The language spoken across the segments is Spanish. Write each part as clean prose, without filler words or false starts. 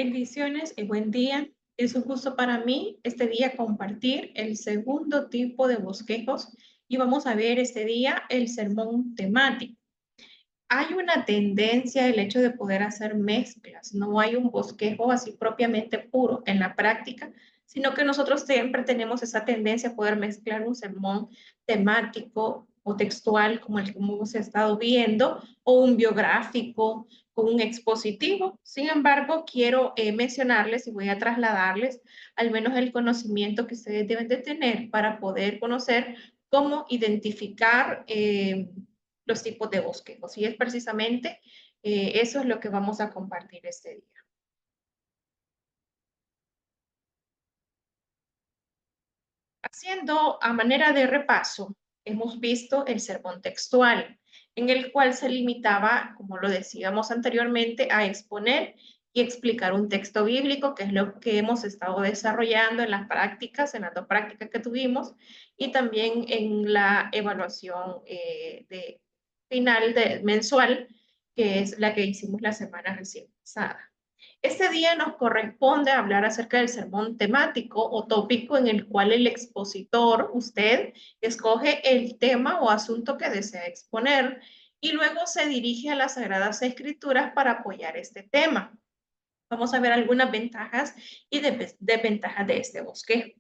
Bendiciones y buen día. Es un gusto para mí este día compartir el segundo tipo de bosquejos y vamos a ver este día el sermón temático. Hay una tendencia el hecho de poder hacer mezclas, no hay un bosquejo así propiamente puro en la práctica, sino que nosotros siempre tenemos esa tendencia a poder mezclar un sermón temático o textual como el que hemos estado viendo o un biográfico con un expositivo. Sin embargo, quiero mencionarles y voy a trasladarles al menos el conocimiento que ustedes deben de tener para poder conocer cómo identificar los tipos de bosquejos. Y es precisamente eso es lo que vamos a compartir este día. Haciendo a manera de repaso, hemos visto el sermón textual, en el cual se limitaba, como lo decíamos anteriormente, a exponer y explicar un texto bíblico, que es lo que hemos estado desarrollando en las prácticas, en las dos prácticas que tuvimos, y también en la evaluación final mensual, que es la que hicimos la semana recién pasada. Este día nos corresponde hablar acerca del sermón temático o tópico en el cual el expositor, usted, escoge el tema o asunto que desea exponer y luego se dirige a las Sagradas Escrituras para apoyar este tema. Vamos a ver algunas ventajas y desventajas de este bosquejo.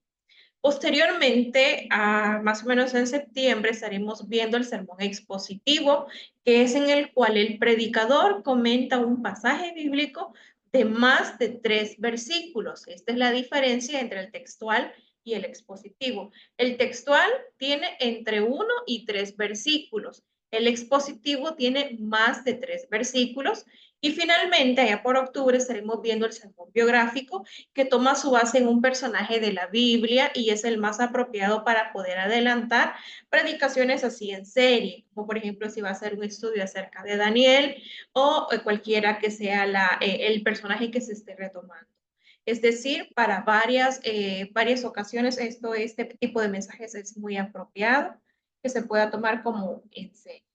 Posteriormente, más o menos en septiembre, estaremos viendo el sermón expositivo, que es en el cual el predicador comenta un pasaje bíblico de más de 3 versículos. Esta es la diferencia entre el textual y el expositivo. El textual tiene entre 1 y 3 versículos. El expositivo tiene más de 3 versículos. Y finalmente, allá por octubre, estaremos viendo el sermón biográfico, que toma su base en un personaje de la Biblia y es el más apropiado para poder adelantar predicaciones así en serie, como por ejemplo si va a ser un estudio acerca de Daniel o cualquiera que sea el personaje que se esté retomando. Es decir, para varias ocasiones este tipo de mensajes es muy apropiado que se pueda tomar como en serie.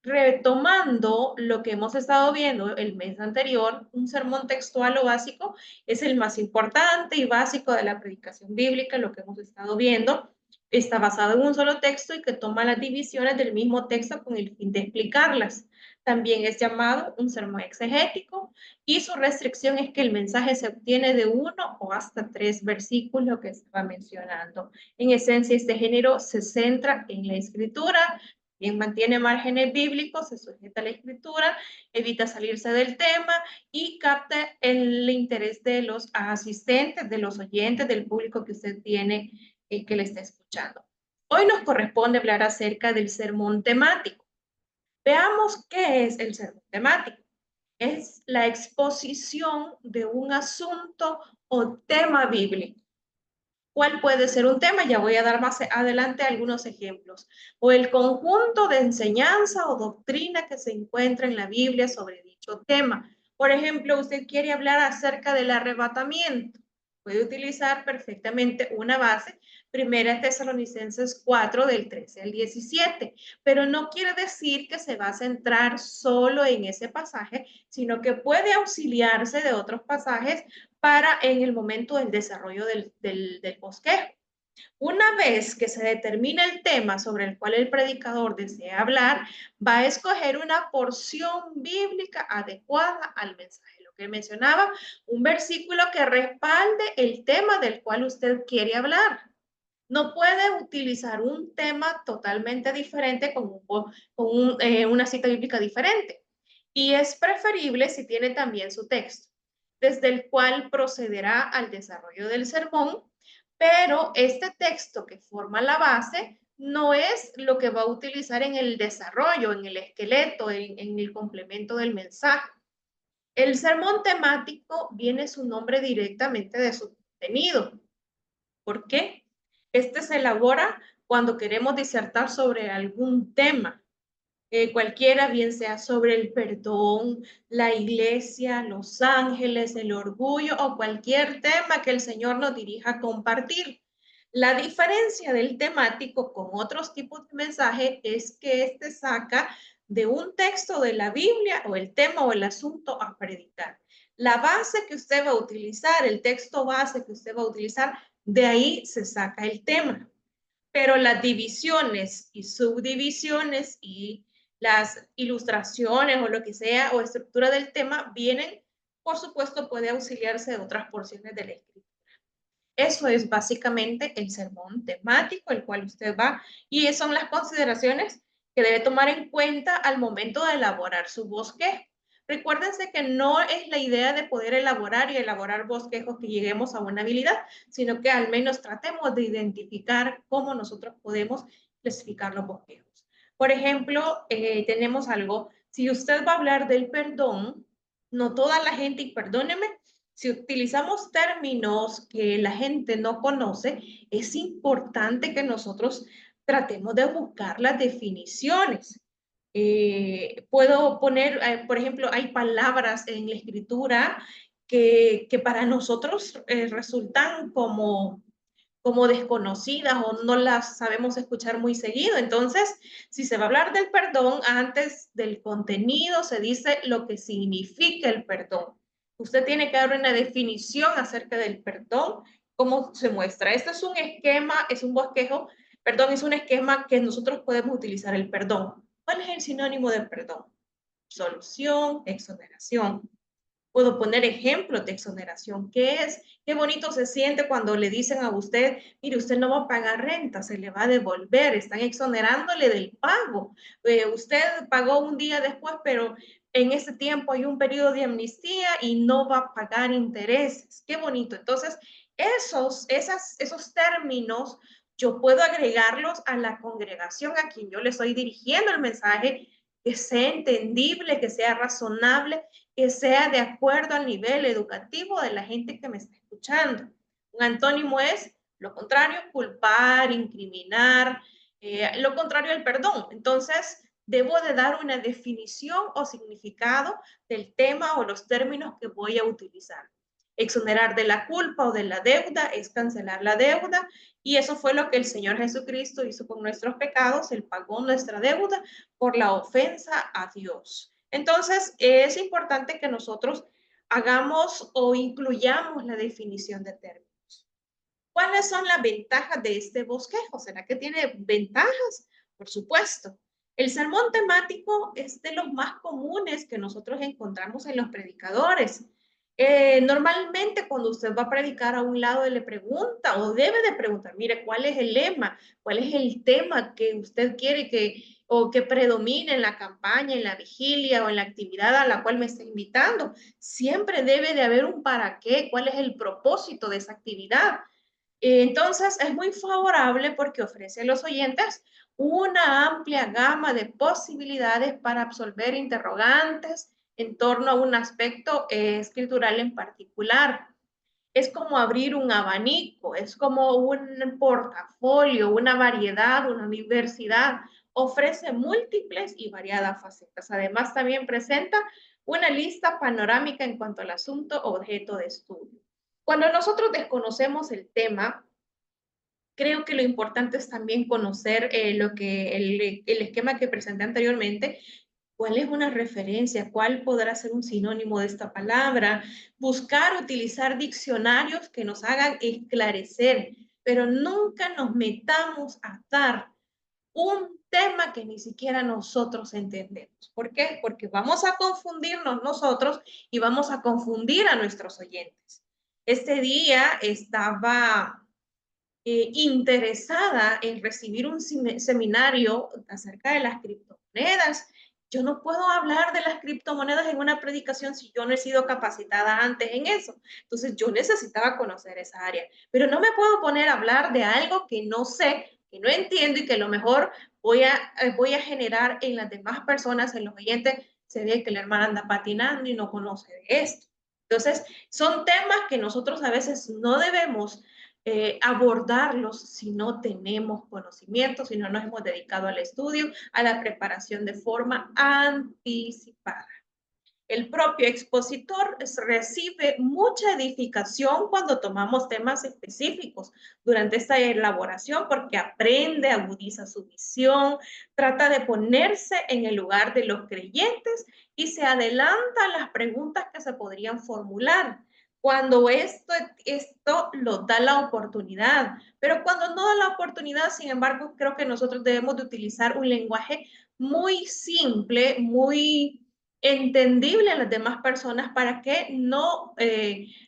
Retomando lo que hemos estado viendo el mes anterior, un sermón textual o básico es el más importante y básico de la predicación bíblica, lo que hemos estado viendo. Está basado en un solo texto y que toma las divisiones del mismo texto con el fin de explicarlas. También es llamado un sermón exegético y su restricción es que el mensaje se obtiene de 1 o hasta 3 versículos, lo que estaba mencionando. En esencia, este género se centra en la escritura, bien mantiene márgenes bíblicos, se sujeta a la escritura, evita salirse del tema y capta el interés de los asistentes, de los oyentes, del público que usted tiene que le está escuchando. Hoy nos corresponde hablar acerca del sermón temático. Veamos qué es el sermón temático. Es la exposición de un asunto o tema bíblico. ¿Cuál puede ser un tema? Ya voy a dar más adelante algunos ejemplos. O el conjunto de enseñanza o doctrina que se encuentra en la Biblia sobre dicho tema. Por ejemplo, usted quiere hablar acerca del arrebatamiento. Puede utilizar perfectamente una base, Primera Tesalonicenses 4 del 13 al 17, pero no quiere decir que se va a centrar solo en ese pasaje, sino que puede auxiliarse de otros pasajes para en el momento del desarrollo del bosquejo. Una vez que se determina el tema sobre el cual el predicador desea hablar, va a escoger una porción bíblica adecuada al mensaje. Lo que mencionaba, un versículo que respalde el tema del cual usted quiere hablar. No puede utilizar un tema totalmente diferente una cita bíblica diferente. Y es preferible si tiene también su texto, desde el cual procederá al desarrollo del sermón, pero este texto que forma la base no es lo que va a utilizar en el desarrollo, en el esqueleto, en el complemento del mensaje. El sermón temático viene su nombre directamente de su contenido. ¿Por qué? Este se elabora cuando queremos disertar sobre algún tema, cualquiera, bien sea sobre el perdón, la iglesia, los ángeles, el orgullo o cualquier tema que el Señor nos dirija a compartir. La diferencia del temático con otros tipos de mensaje es que este saca de un texto de la Biblia o el tema o el asunto a predicar. La base que usted va a utilizar, el texto base que usted va a utilizar, de ahí se saca el tema. Pero las divisiones y subdivisiones y las ilustraciones o lo que sea o estructura del tema vienen, por supuesto, puede auxiliarse de otras porciones de la escritura. Eso es básicamente el sermón temático, el cual usted va, y son las consideraciones que debe tomar en cuenta al momento de elaborar su bosquejo. Recuérdense que no es la idea de poder elaborar y elaborar bosquejos que lleguemos a una habilidad, sino que al menos tratemos de identificar cómo nosotros podemos clasificar los bosquejos. Por ejemplo, tenemos algo, si usted va a hablar del perdón, no toda la gente, y perdóneme, si utilizamos términos que la gente no conoce, es importante que nosotros tratemos de buscar las definiciones. Puedo poner, por ejemplo, hay palabras en la escritura que para nosotros resultan como desconocidas o no las sabemos escuchar muy seguido. Entonces, si se va a hablar del perdón, antes del contenido se dice lo que significa el perdón. Usted tiene que dar una definición acerca del perdón, cómo se muestra. Este es un esquema, es un bosquejo, perdón, es un esquema que nosotros podemos utilizar el perdón. ¿Cuál es el sinónimo del perdón? Solución, exoneración. Puedo poner ejemplos de exoneración. ¿Qué es? Qué bonito se siente cuando le dicen a usted, mire, usted no va a pagar renta, se le va a devolver, están exonerándole del pago. Usted pagó un día después, pero en ese tiempo hay un periodo de amnistía y no va a pagar intereses. Qué bonito. Entonces, esos términos yo puedo agregarlos a la congregación a quien yo le estoy dirigiendo el mensaje, que sea entendible, que sea razonable, que sea de acuerdo al nivel educativo de la gente que me está escuchando. Un antónimo es lo contrario, culpar, incriminar, lo contrario al perdón. Entonces, debo de dar una definición o significado del tema o los términos que voy a utilizar. Exonerar de la culpa o de la deuda es cancelar la deuda, y eso fue lo que el Señor Jesucristo hizo con nuestros pecados. Él pagó nuestra deuda por la ofensa a Dios. Entonces, es importante que nosotros hagamos o incluyamos la definición de términos. ¿Cuáles son las ventajas de este bosquejo? ¿Será que tiene ventajas? Por supuesto. El sermón temático es de los más comunes que nosotros encontramos en los predicadores. Normalmente cuando usted va a predicar a un lado le pregunta o debe de preguntar, mire, ¿cuál es el lema? ¿Cuál es el tema que usted quiere que predomine en la campaña, en la vigilia o en la actividad a la cual me está invitando? Siempre debe de haber un para qué, cuál es el propósito de esa actividad. Entonces, es muy favorable porque ofrece a los oyentes una amplia gama de posibilidades para absolver interrogantes en torno a un aspecto escritural en particular. Es como abrir un abanico, es como un portafolio, una variedad, una diversidad. Ofrece múltiples y variadas facetas. Además, también presenta una lista panorámica en cuanto al asunto objeto de estudio. Cuando nosotros desconocemos el tema, creo que lo importante es también conocer el esquema que presenté anteriormente. ¿Cuál es una referencia? ¿Cuál podrá ser un sinónimo de esta palabra? Buscar utilizar diccionarios que nos hagan esclarecer, pero nunca nos metamos a dar un tema que ni siquiera nosotros entendemos. ¿Por qué? Porque vamos a confundirnos nosotros y vamos a confundir a nuestros oyentes. Este día estaba interesada en recibir un seminario acerca de las criptomonedas. Yo no puedo hablar de las criptomonedas en una predicación si yo no he sido capacitada antes en eso. Entonces yo necesitaba conocer esa área, pero no me puedo poner a hablar de algo que no sé, que no entiendo y que a lo mejor voy a generar en las demás personas, en los oyentes, se ve que la hermana anda patinando y no conoce de esto. Entonces, son temas que nosotros a veces no debemos abordarlos si no tenemos conocimiento, si no nos hemos dedicado al estudio, a la preparación de forma anticipada. El propio expositor recibe mucha edificación cuando tomamos temas específicos durante esta elaboración porque aprende, agudiza su visión, trata de ponerse en el lugar de los creyentes y se adelanta a las preguntas que se podrían formular. Cuando esto lo da la oportunidad, pero cuando no da la oportunidad, sin embargo, creo que nosotros debemos de utilizar un lenguaje muy simple, muy entendible a las demás personas para que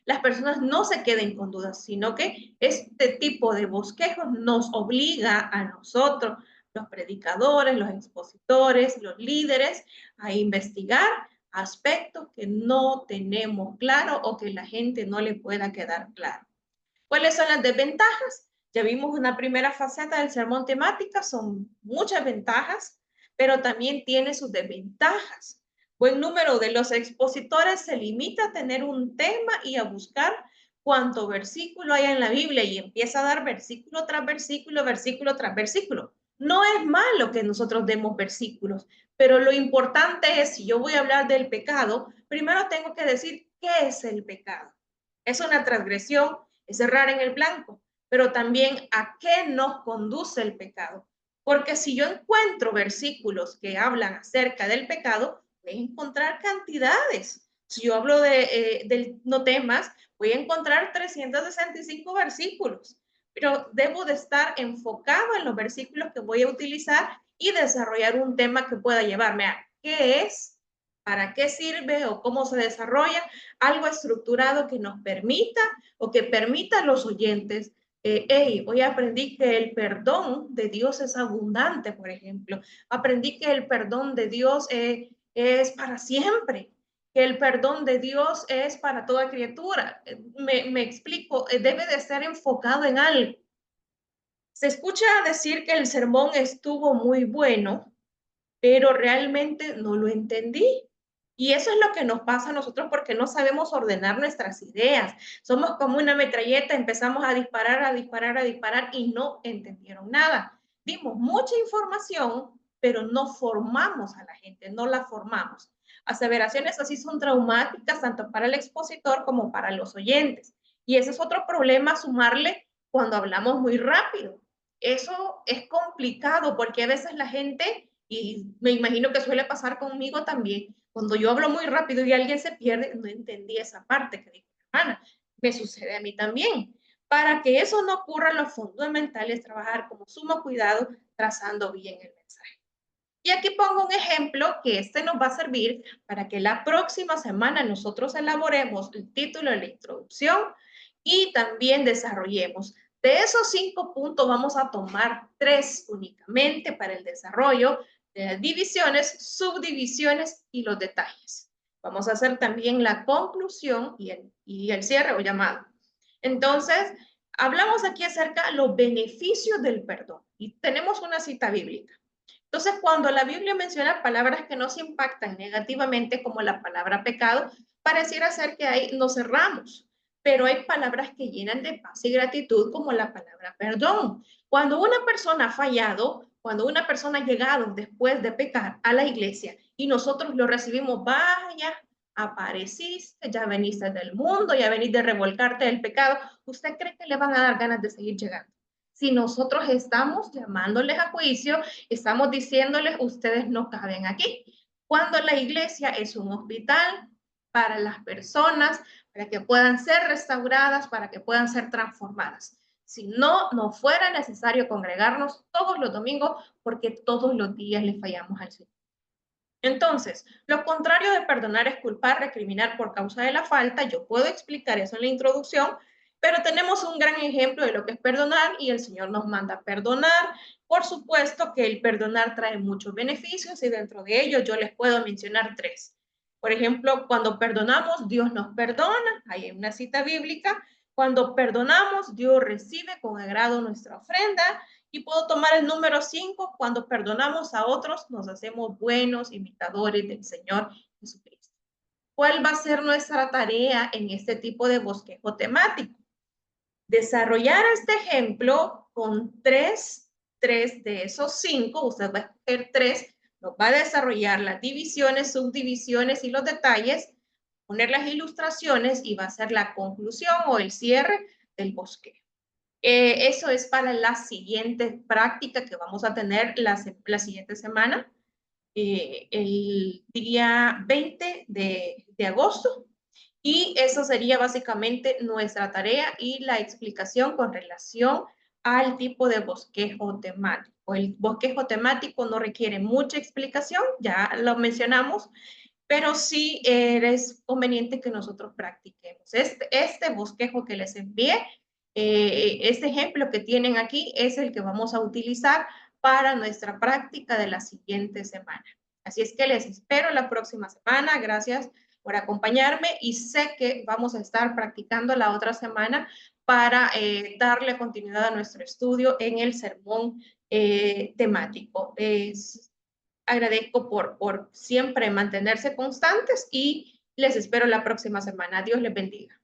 las personas no se queden con dudas, sino que este tipo de bosquejos nos obliga a nosotros, los predicadores, los expositores, los líderes, a investigar aspectos que no tenemos claro o que la gente no le pueda quedar claro. ¿Cuáles son las desventajas? Ya vimos una primera faceta del sermón temática, son muchas ventajas, pero también tiene sus desventajas. Buen número de los expositores se limita a tener un tema y a buscar cuánto versículo hay en la Biblia y empieza a dar versículo tras versículo, versículo tras versículo. No es malo que nosotros demos versículos, pero lo importante es, si yo voy a hablar del pecado, primero tengo que decir qué es el pecado. Es una transgresión, es errar en el blanco, pero también a qué nos conduce el pecado. Porque si yo encuentro versículos que hablan acerca del pecado, voy a encontrar cantidades. Si yo hablo de no temas, voy a encontrar 365 versículos, pero debo de estar enfocado en los versículos que voy a utilizar y desarrollar un tema que pueda llevarme a qué es, para qué sirve o cómo se desarrolla, algo estructurado que nos permita o que permita a los oyentes, hey, hoy aprendí que el perdón de Dios es abundante, por ejemplo. Aprendí que el perdón de Dios es para siempre, que el perdón de Dios es para toda criatura. Me explico, debe de estar enfocado en algo. Se escucha decir que el sermón estuvo muy bueno, pero realmente no lo entendí. Y eso es lo que nos pasa a nosotros porque no sabemos ordenar nuestras ideas. Somos como una metralleta, empezamos a disparar, a disparar, a disparar y no entendieron nada. Dimos mucha información, pero no formamos a la gente, no la formamos. Aseveraciones así son traumáticas tanto para el expositor como para los oyentes. Y ese es otro problema, sumarle cuando hablamos muy rápido. Eso es complicado porque a veces la gente, y me imagino que suele pasar conmigo también, cuando yo hablo muy rápido y alguien se pierde, no entendí esa parte que dijo mi hermana. Me sucede a mí también. Para que eso no ocurra, lo fundamental es trabajar con sumo cuidado, trazando bien el mensaje. Y aquí pongo un ejemplo que nos va a servir para que la próxima semana nosotros elaboremos el título de la introducción y también desarrollemos. De esos 5 puntos vamos a tomar 3 únicamente para el desarrollo de las divisiones, subdivisiones y los detalles. Vamos a hacer también la conclusión y el cierre o llamado. Entonces, hablamos aquí acerca de los beneficios del perdón y tenemos una cita bíblica. Entonces, cuando la Biblia menciona palabras que nos impactan negativamente, como la palabra pecado, pareciera ser que ahí nos cerramos, pero hay palabras que llenan de paz y gratitud, como la palabra perdón. Cuando una persona ha fallado, cuando una persona ha llegado después de pecar a la iglesia y nosotros lo recibimos, vaya, apareciste, ya veniste del mundo, ya veniste de revolcarte del pecado, ¿usted cree que le van a dar ganas de seguir llegando? Si nosotros estamos llamándoles a juicio, estamos diciéndoles, ustedes no caben aquí. Cuando la iglesia es un hospital para las personas, para que puedan ser restauradas, para que puedan ser transformadas. Si no, no fuera necesario congregarnos todos los domingos porque todos los días le fallamos al Señor. Entonces, lo contrario de perdonar es culpar, recriminar por causa de la falta. Yo puedo explicar eso en la introducción, pero tenemos un gran ejemplo de lo que es perdonar y el Señor nos manda perdonar. Por supuesto que el perdonar trae muchos beneficios y dentro de ellos yo les puedo mencionar 3. Por ejemplo, cuando perdonamos, Dios nos perdona. Hay una cita bíblica. Cuando perdonamos, Dios recibe con agrado nuestra ofrenda. Y puedo tomar el número 5, cuando perdonamos a otros, nos hacemos buenos imitadores del Señor Jesucristo. ¿Cuál va a ser nuestra tarea en este tipo de bosquejo temático? Desarrollar este ejemplo con tres de esos 5, usted va a escoger 3 nos va a desarrollar las divisiones, subdivisiones y los detalles, poner las ilustraciones y va a ser la conclusión o el cierre del bosquejo. Eso es para la siguiente práctica que vamos a tener la siguiente semana, el día 20 de agosto. Y eso sería básicamente nuestra tarea y la explicación con relación al tipo de bosquejo temático. El bosquejo temático no requiere mucha explicación, ya lo mencionamos, pero sí es conveniente que nosotros practiquemos. Este bosquejo que les envié, este ejemplo que tienen aquí es el que vamos a utilizar para nuestra práctica de la siguiente semana. Así es que les espero la próxima semana. Gracias por acompañarme y sé que vamos a estar practicando la otra semana para darle continuidad a nuestro estudio en el sermón temático. Agradezco por siempre mantenerse constantes y les espero la próxima semana. Dios les bendiga.